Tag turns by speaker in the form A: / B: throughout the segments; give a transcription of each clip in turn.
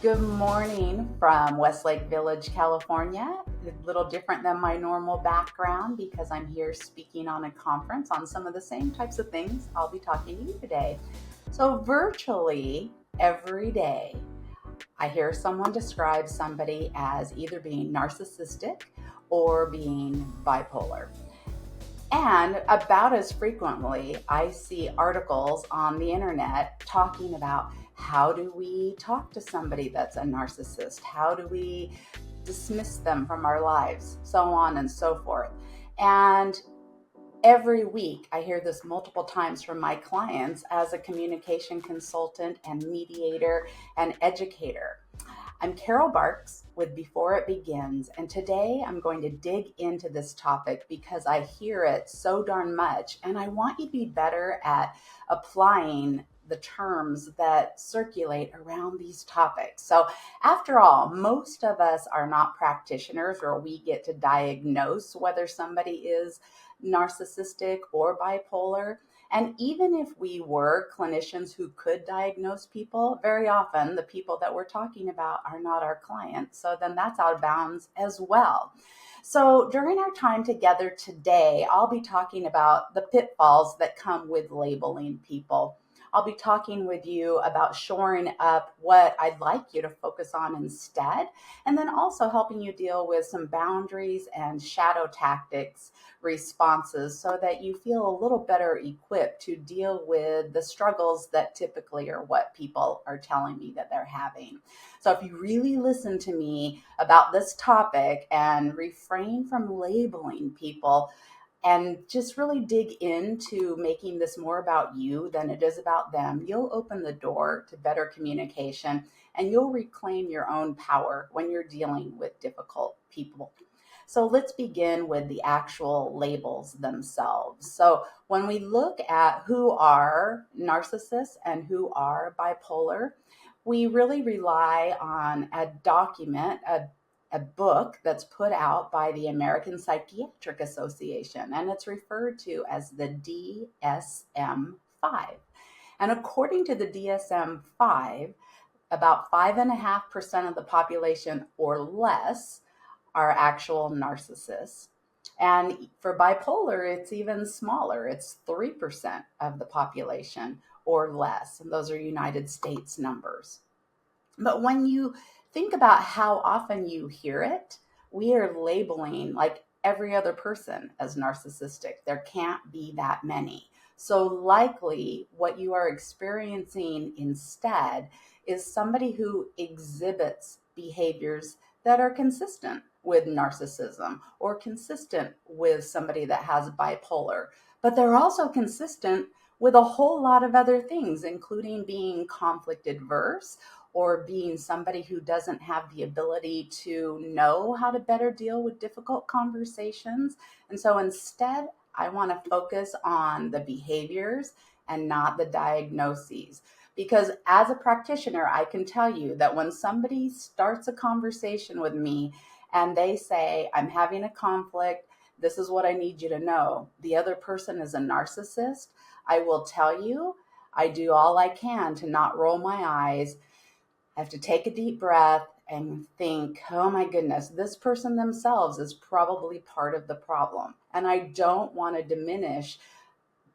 A: Good morning from Westlake Village, California. A little different than my normal background because I'm here speaking on a conference on some of the same types of things I'll be talking to you today. So virtually every day, I hear someone describe somebody as either being narcissistic or being bipolar. And about as frequently, I see articles on the internet talking about how do we talk to somebody that's a narcissist? How do we dismiss them from our lives? So on and so forth. And every week, I hear this multiple times from my clients as a communication consultant and mediator and educator. I'm Carol Barks with Before It Begins, and today I'm going to dig into this topic because I hear it so darn much, and I want you to be better at applying the terms that circulate around these topics. So after all, most of us are not practitioners or we get to diagnose whether somebody is narcissistic or bipolar. And even if we were clinicians who could diagnose people, very often the people that we're talking about are not our clients. So then that's out of bounds as well. So during our time together today, I'll be talking about the pitfalls that come with labeling people. I'll be talking with you about shoring up what I'd like you to focus on instead, and then also helping you deal with some boundaries and shadow tactics responses so that you feel a little better equipped to deal with the struggles that typically are what people are telling me that they're having. So if you really listen to me about this topic and refrain from labeling people, and just really dig into making this more about you than it is about them, you'll open the door to better communication and you'll reclaim your own power when you're dealing with difficult people. So let's begin with the actual labels themselves. So when we look at who are narcissists and who are bipolar, we really rely on a document, a book that's put out by the American Psychiatric Association, and it's referred to as the DSM-5. And according to the DSM-5, about 5.5% of the population or less are actual narcissists. And for bipolar, it's even smaller. It's 3% of the population or less. And those are United States numbers. But when you think about how often you hear it, we are labeling like every other person as narcissistic. There can't be that many. So likely what you are experiencing instead is somebody who exhibits behaviors that are consistent with narcissism or consistent with somebody that has bipolar. But they're also consistent with a whole lot of other things, including being conflict adverse or being somebody who doesn't have the ability to know how to better deal with difficult conversations. And so instead, I want to focus on the behaviors and not the diagnoses. Because as a practitioner, I can tell you that when somebody starts a conversation with me and they say, I'm having a conflict, this is what I need you to know, the other person is a narcissist, I will tell you, I do all I can to not roll my eyes. I have to take a deep breath and think, oh my goodness, this person themselves is probably part of the problem. And I don't want to diminish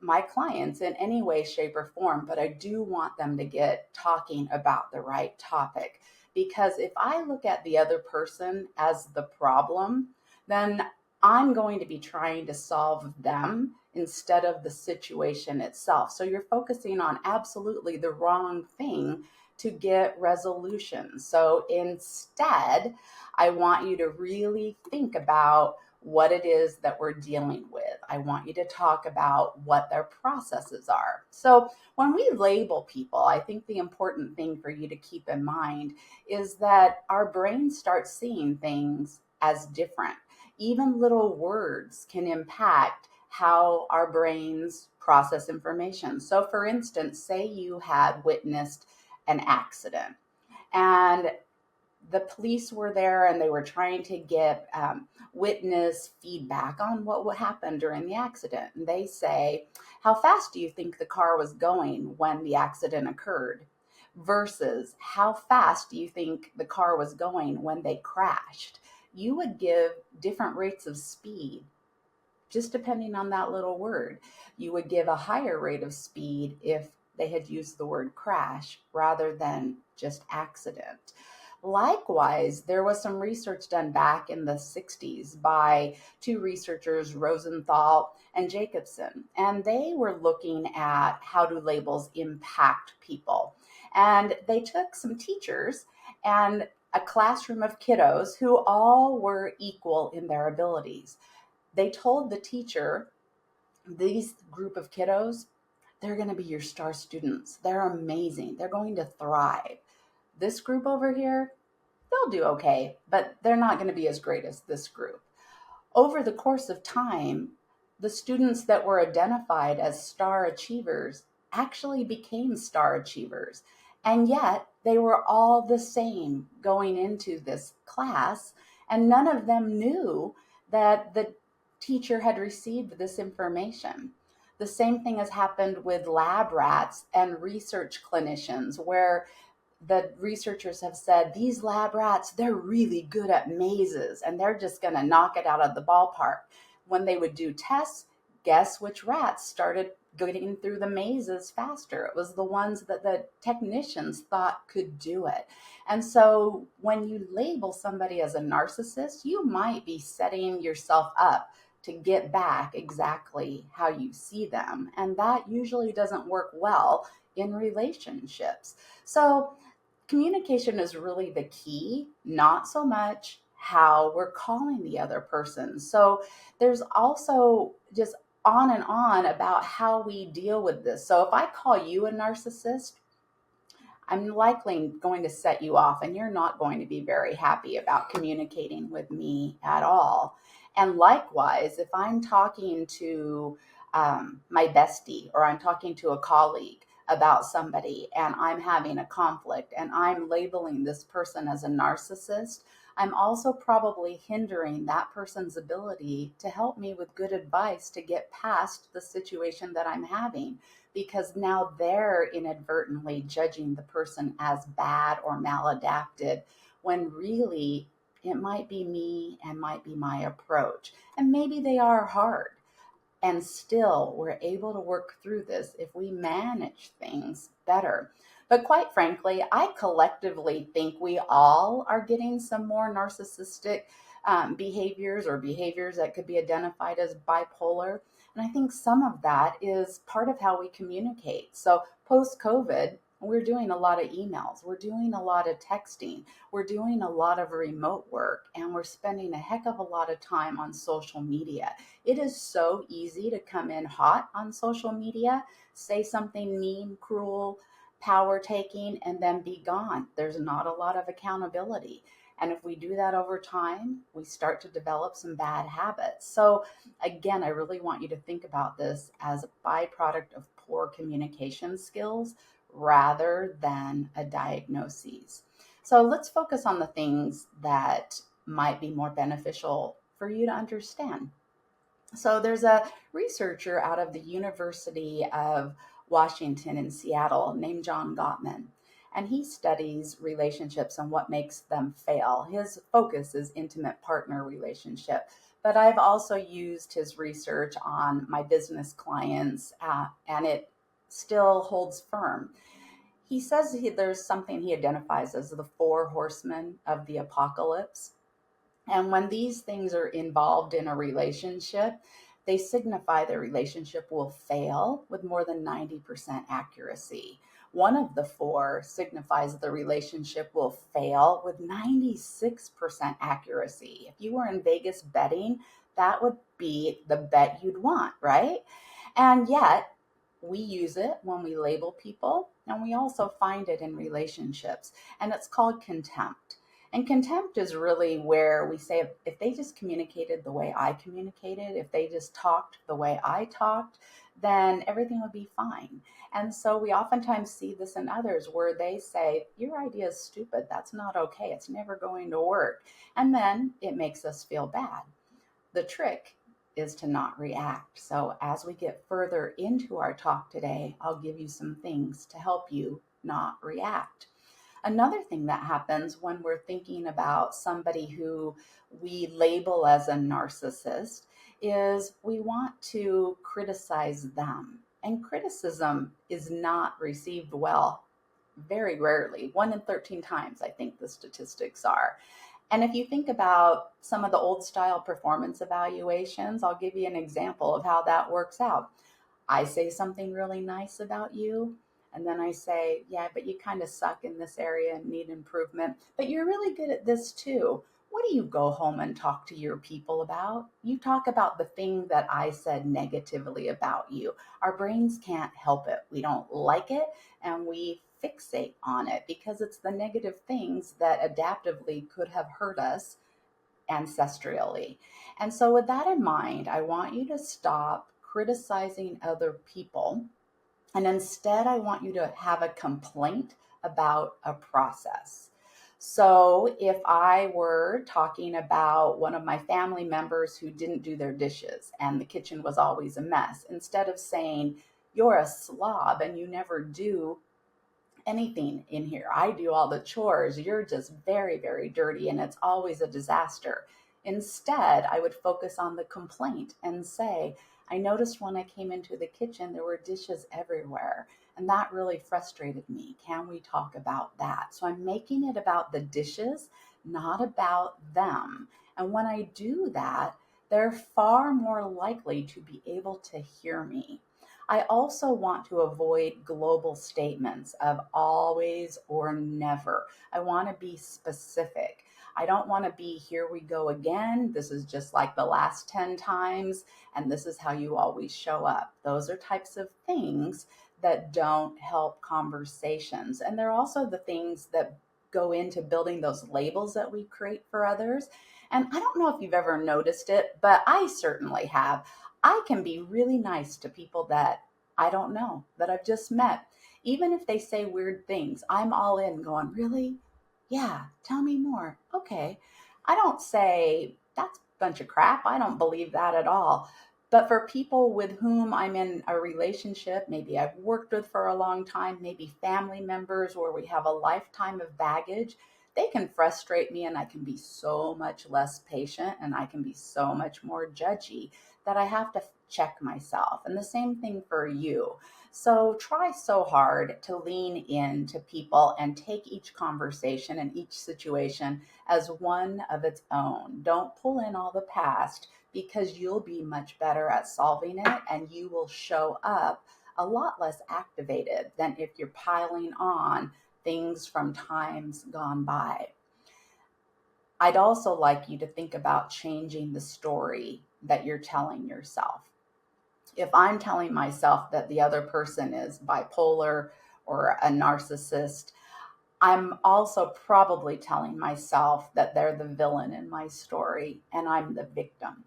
A: my clients in any way, shape, or form, but I do want them to get talking about the right topic. Because if I look at the other person as the problem, then I'm going to be trying to solve them instead of the situation itself. So you're focusing on absolutely the wrong thing to get resolution. So instead, I want you to really think about what it is that we're dealing with. I want you to talk about what their processes are. So when we label people, I think the important thing for you to keep in mind is that our brain starts seeing things as different. Even little words can impact how our brains process information. So for instance, say you had witnessed an accident and the police were there and they were trying to get witness feedback on what happened during the accident. And they say, how fast do you think the car was going when the accident occurred? versus how fast do you think the car was going when they crashed. You would give different rates of speed just depending on that little word. You would give a higher rate of speed if they had used the word crash rather than just accident. Likewise, there was some research done back in the 60s by two researchers, Rosenthal and Jacobson, and they were looking at how do labels impact people. And they took some teachers and a classroom of kiddos who all were equal in their abilities. They told the teacher, these group of kiddos, they're going to be your star students. They're amazing. They're going to thrive. This group over here, they'll do okay, but they're not going to be as great as this group. Over the course of time, the students that were identified as star achievers actually became star achievers. And yet they were all the same going into this class, and none of them knew that the teacher had received this information. The same thing has happened with lab rats and research clinicians, where the researchers have said these lab rats, they're really good at mazes and they're just going to knock it out of the ballpark. When they would do tests, guess which rats started getting through the mazes faster? It was the ones that the technicians thought could do it. And so when you label somebody as a narcissist, you might be setting yourself up to get back exactly how you see them. And that usually doesn't work well in relationships. So communication is really the key, not so much how we're calling the other person. So there's also just on about how we deal with this. So if I call you a narcissist, I'm likely going to set you off and you're not going to be very happy about communicating with me at all. And likewise, if I'm talking to my bestie or I'm talking to a colleague about somebody and I'm having a conflict and I'm labeling this person as a narcissist, I'm also probably hindering that person's ability to help me with good advice to get past the situation that I'm having, because now they're inadvertently judging the person as bad or maladapted when really it might be me and might be my approach. And maybe they are hard. And still, we're able to work through this if we manage things better. But quite frankly, I collectively think we all are getting some more narcissistic behaviors or behaviors that could be identified as bipolar. And I think some of that is part of how we communicate. So post-COVID, we're doing a lot of emails, we're doing a lot of texting, we're doing a lot of remote work, and we're spending a heck of a lot of time on social media. It is so easy to come in hot on social media, say something mean, cruel, power taking, and then be gone. There's not a lot of accountability. And if we do that over time, we start to develop some bad habits. So again, I really want you to think about this as a byproduct of poor communication skills rather than a diagnosis. So let's focus on the things that might be more beneficial for you to understand. So there's a researcher out of the University of Washington in Seattle named John Gottman, and he studies relationships and what makes them fail. His focus is intimate partner relationship, but I've also used his research on my business clients, and it still holds firm. He says there's something he identifies as the four horsemen of the apocalypse. And when these things are involved in a relationship, they signify the relationship will fail with more than 90% accuracy. One of the four signifies the relationship will fail with 96% accuracy. If you were in Vegas betting, that would be the bet you'd want, right? And yet, we use it when we label people, and we also find it in relationships, and it's called contempt. And contempt is really where we say, if they just communicated the way I communicated, if they just talked the way I talked, then everything would be fine. And so we oftentimes see this in others where they say, your idea is stupid. That's not okay. It's never going to work. And then it makes us feel bad. The trick is to not react. So as we get further into our talk today, I'll give you some things to help you not react. Another thing that happens when we're thinking about somebody who we label as a narcissist is we want to criticize them. And criticism is not received well very rarely. 1 in 13 times, I think the statistics are. And if you think about some of the old style performance evaluations, I'll give you an example of how that works out. I say something really nice about you, and then I say, yeah, but you kind of suck in this area and need improvement, but you're really good at this too. What do you go home and talk to your people about? You talk about the thing that I said negatively about you. Our brains can't help it. We don't like it and we fixate on it because it's the negative things that adaptively could have hurt us ancestrally. And so, with that in mind, I want you to stop criticizing other people. And instead, I want you to have a complaint about a process. So, if I were talking about one of my family members who didn't do their dishes and the kitchen was always a mess, instead of saying, you're a slob and you never do anything in here. I do all the chores. You're just very, very dirty and it's always a disaster. Instead, I would focus on the complaint and say, I noticed when I came into the kitchen, there were dishes everywhere. And that really frustrated me. Can we talk about that? So I'm making it about the dishes, not about them. And when I do that, they're far more likely to be able to hear me. I also want to avoid global statements of always or never. I want to be specific. I don't want to be here we go again. This is just like the last 10 times, and this is how you always show up. Those are types of things that don't help conversations. And they're also the things that go into building those labels that we create for others. And I don't know if you've ever noticed it, but I certainly have. I can be really nice to people that I don't know, that I've just met. Even if they say weird things, I'm all in going, really? Yeah, tell me more. Okay. I don't say, that's a bunch of crap. I don't believe that at all. But for people with whom I'm in a relationship, maybe I've worked with for a long time, maybe family members where we have a lifetime of baggage, they can frustrate me and I can be so much less patient and I can be so much more judgy that I have to check myself. And the same thing for you. So try so hard to lean into people and take each conversation and each situation as one of its own. Don't pull in all the past because you'll be much better at solving it and you will show up a lot less activated than if you're piling on things from times gone by. I'd also like you to think about changing the story that you're telling yourself. If I'm telling myself that the other person is bipolar or a narcissist, I'm also probably telling myself that they're the villain in my story and I'm the victim.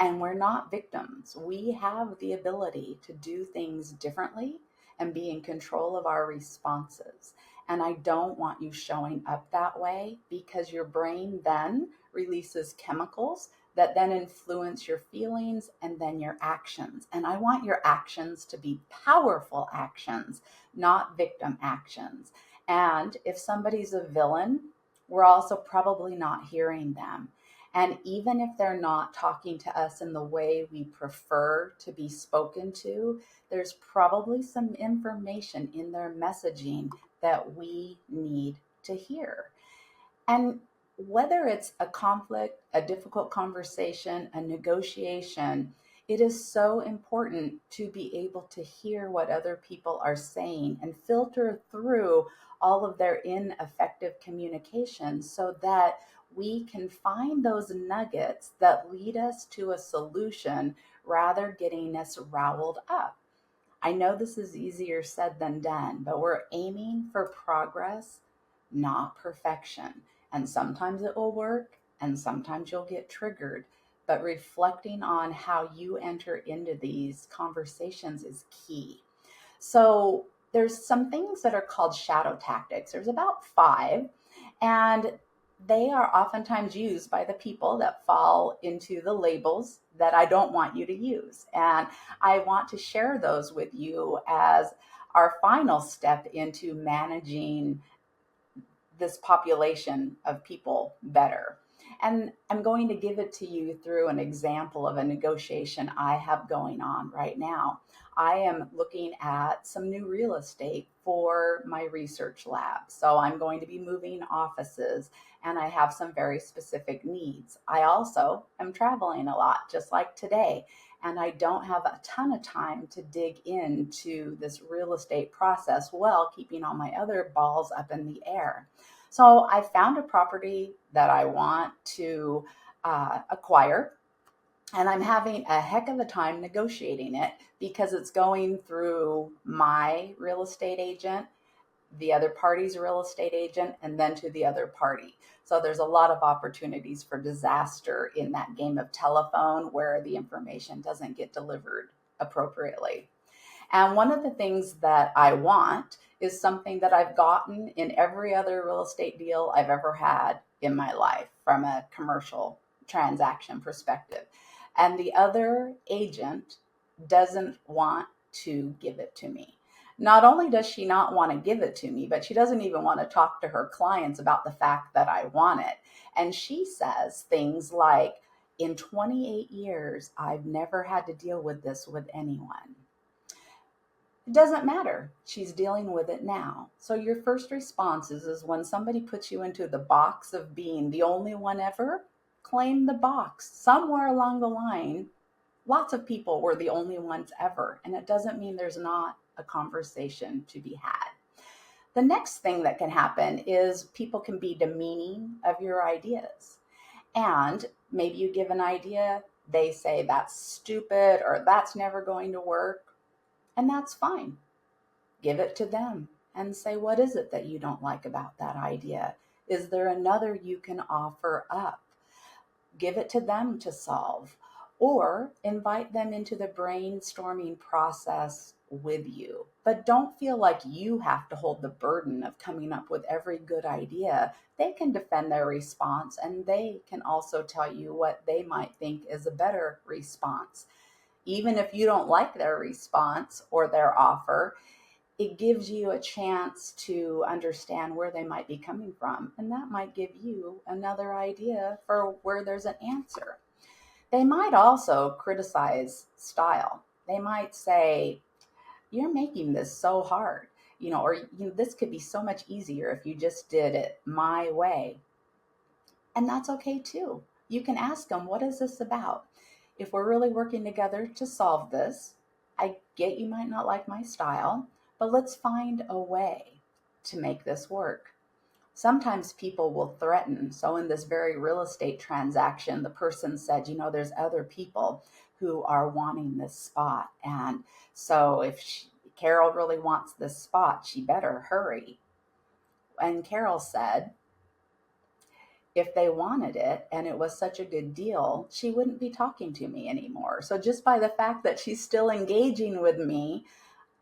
A: And we're not victims. We have the ability to do things differently and be in control of our responses. And I don't want you showing up that way because your brain then releases chemicals that then influence your feelings and then your actions. And I want your actions to be powerful actions, not victim actions. And if somebody's a villain, we're also probably not hearing them. And even if they're not talking to us in the way we prefer to be spoken to, there's probably some information in their messaging that we need to hear. And whether it's a conflict, a difficult conversation, a negotiation, it is so important to be able to hear what other people are saying and filter through all of their ineffective communication so that we can find those nuggets that lead us to a solution rather getting us riled up. I know this is easier said than done, but we're aiming for progress, not perfection. And sometimes it will work and sometimes you'll get triggered. But reflecting on how you enter into these conversations is key. So there's some things that are called shadow tactics. There's about 5, and they are oftentimes used by the people that fall into the labels that I don't want you to use. And I want to share those with you as our final step into managing this population of people better. And I'm going to give it to you through an example of a negotiation I have going on right now. I am looking at some new real estate for my research lab. So I'm going to be moving offices and I have some very specific needs. I also am traveling a lot, just like today, and I don't have a ton of time to dig into this real estate process while keeping all my other balls up in the air. So I found a property that I want to acquire, and I'm having a heck of a time negotiating it because it's going through my real estate agent, the other party's real estate agent, and then to the other party. So there's a lot of opportunities for disaster in that game of telephone where the information doesn't get delivered appropriately. And one of the things that I want is something that I've gotten in every other real estate deal I've ever had in my life from a commercial transaction perspective. And the other agent doesn't want to give it to me. Not only does she not want to give it to me, but she doesn't even want to talk to her clients about the fact that I want it. And she says things like, in 28 years, I've never had to deal with this with anyone. It doesn't matter. She's dealing with it now. So your first response is when somebody puts you into the box of being the only one ever, claim the box. Somewhere along the line, lots of people were the only ones ever. And it doesn't mean there's not a conversation to be had. The next thing that can happen is people can be demeaning of your ideas. And maybe you give an idea, they say that's stupid or that's never going to work. And that's fine. Give it to them and say, what is it that you don't like about that idea? Is there another you can offer up? Give it to them to solve, or invite them into the brainstorming process with you. But don't feel like you have to hold the burden of coming up with every good idea. They can defend their response, and they can also tell you what they might think is a better response. Even if you don't like their response or their offer, it gives you a chance to understand where they might be coming from. And that might give you another idea for where there's an answer. They might also criticize style. They might say, you're making this so hard, or this could be so much easier if you just did it my way. And that's okay too. You can ask them, what is this about? If we're really working together to solve this, I get you might not like my style, but let's find a way to make this work. Sometimes people will threaten. So in this very real estate transaction, the person said, there's other people who are wanting this spot. And so if Carol really wants this spot, she better hurry. And Carol said, if they wanted it and it was such a good deal, she wouldn't be talking to me anymore. So just by the fact that she's still engaging with me,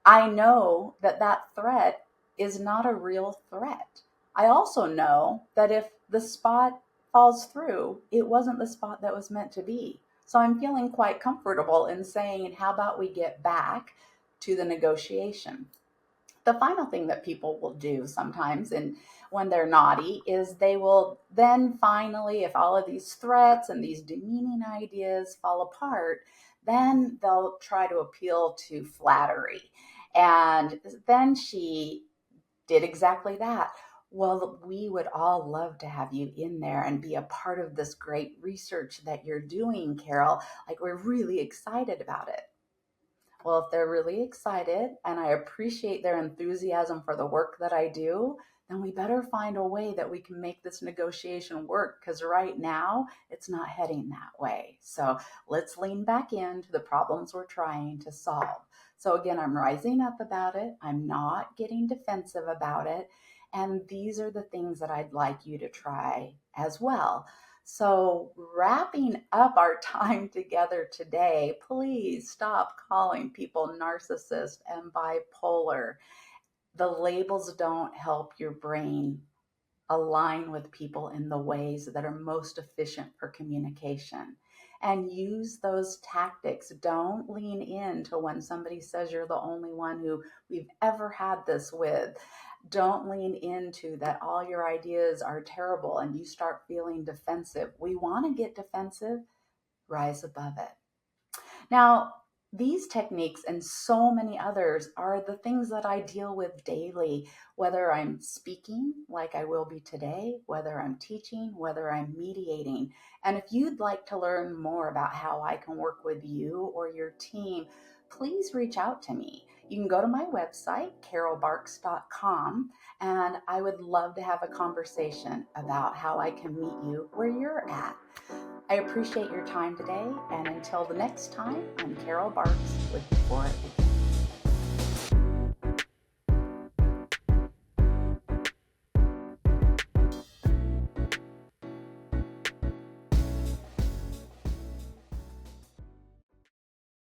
A: I know that that threat is not a real threat. I also know that if the spot falls through, it wasn't the spot that was meant to be. So I'm feeling quite comfortable in saying, how about we get back to the negotiation? The final thing that people will do sometimes, and when they're naughty, is they will then finally, if all of these threats and these demeaning ideas fall apart, then they'll try to appeal to flattery. And then she did exactly that. Well, we would all love to have you in there and be a part of this great research that you're doing, Carol. Like, we're really excited about it. Well, if they're really excited and I appreciate their enthusiasm for the work that I do, then we better find a way that we can make this negotiation work, because right now it's not heading that way. So let's lean back into the problems we're trying to solve. So again, I'm rising up about it. I'm not getting defensive about it. And these are the things that I'd like you to try as well. So, wrapping up our time together today, please stop calling people narcissist and bipolar. The labels don't help your brain align with people in the ways that are most efficient for communication. and use those tactics. Don't lean into when somebody says you're the only one who we've ever had this with. Don't lean into that all your ideas are terrible and you start feeling defensive. We want to get defensive, rise above it. Now, these techniques and so many others are the things that I deal with daily, whether I'm speaking like I will be today, whether I'm teaching, whether I'm mediating. And if you'd like to learn more about how I can work with you or your team, please reach out to me. You can go to my website, carolbarks.com, and I would love to have a conversation about how I can meet you where you're at. I appreciate your time today, and until the next time, I'm Carol Barks with Before It Begins.